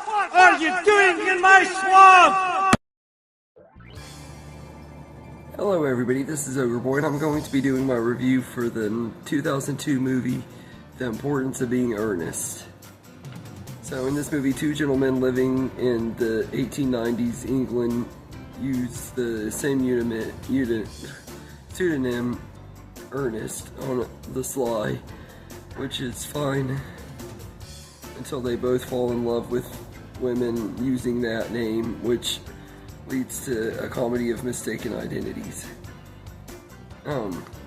What are you doing in my swamp? Hello everybody, this is Overboy and I'm going to be doing my review for the 2002 movie, The Importance of Being Earnest. So in this movie, two gentlemen living in the 1890s England use the same pseudonym Ernest on the sly, which is fine until they both fall in love with women using that name, which leads to a comedy of mistaken identities.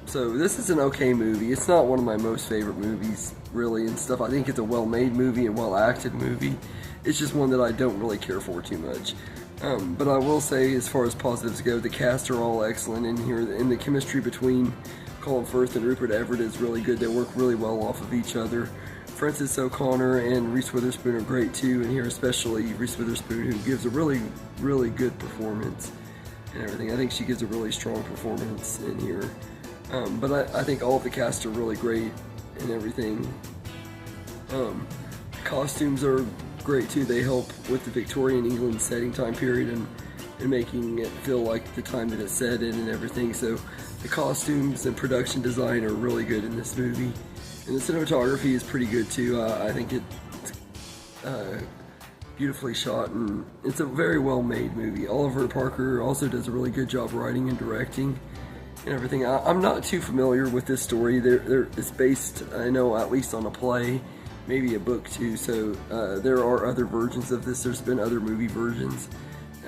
So this is an okay movie. It's not one of my most favorite movies, really, and stuff. I think it's a well-made movie and well-acted movie. It's just one that I don't really care for too much. But I will say, as far as positives go, the cast are all excellent in here, and the chemistry between Colin Firth and Rupert Everett is really good. They work really well off of each other. Frances O'Connor and Reese Witherspoon are great too, and here especially Reese Witherspoon, who gives a really, really good performance and everything. I think she gives a really strong performance in here. But I think all of the cast are really great and everything. The costumes are great too. They help with the Victorian England setting time period and making it feel like the time that it's set in and everything. So the costumes and production design are really good in this movie. And the cinematography is pretty good too. I think it's beautifully shot, and it's a very well made movie. Oliver Parker also does a really good job writing and directing and everything. I'm not too familiar with this story. It's based, I know, at least on a play, maybe a book too, so there are other versions of this. There's been other movie versions.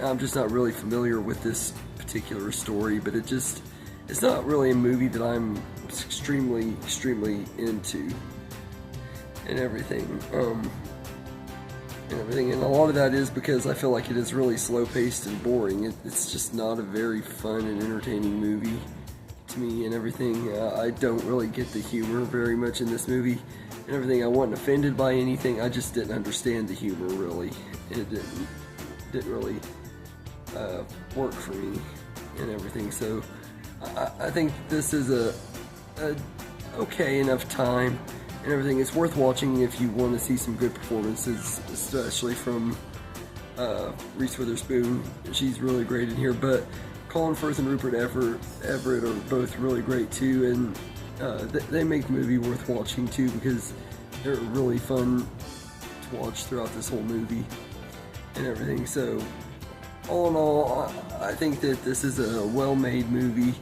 I'm just not really familiar with this particular story, but it's not really a movie that I'm extremely into and everything. And a lot of that is because I feel like it is really slow-paced and boring. It's just not a very fun and entertaining movie to me and everything. I don't really get the humor very much in this movie and everything. I wasn't offended by anything. I just didn't understand the humor really. It didn't really work for me and everything. So I think this is a okay enough time and everything. It's worth watching if you want to see some good performances, especially from Reese Witherspoon. She's really great in here, but Colin Firth and Rupert Everett are both really great too, and they make the movie worth watching too, because they're really fun to watch throughout this whole movie and everything. So all in all, I think that this is a well-made movie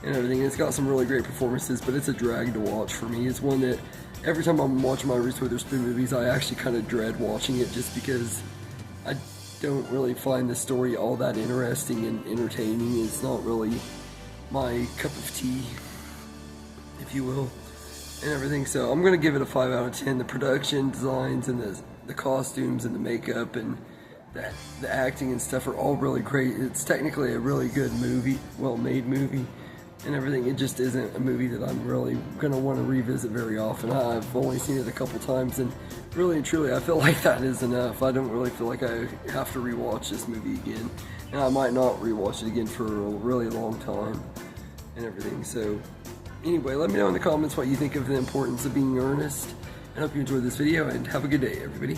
and everything. It's got some really great performances, but it's a drag to watch for me. It's one that every time I'm watching my Reese Witherspoon movies, I actually kind of dread watching it, just because I don't really find the story all that interesting and entertaining. It's not really my cup of tea, if you will, and everything. So I'm going to give it a 5 out of 10. The production designs and the costumes and the makeup and the acting and stuff are all really great. It's technically a really good movie, well-made movie and everything. It just isn't a movie that I'm really going to want to revisit very often. I've only seen it a couple times, and really and truly I feel like that is enough. I don't really feel like I have to rewatch this movie again, and I might not rewatch it again for a really long time and everything. So anyway, let me know in the comments what you think of The Importance of Being Earnest, and I hope you enjoyed this video, and have a good day, everybody.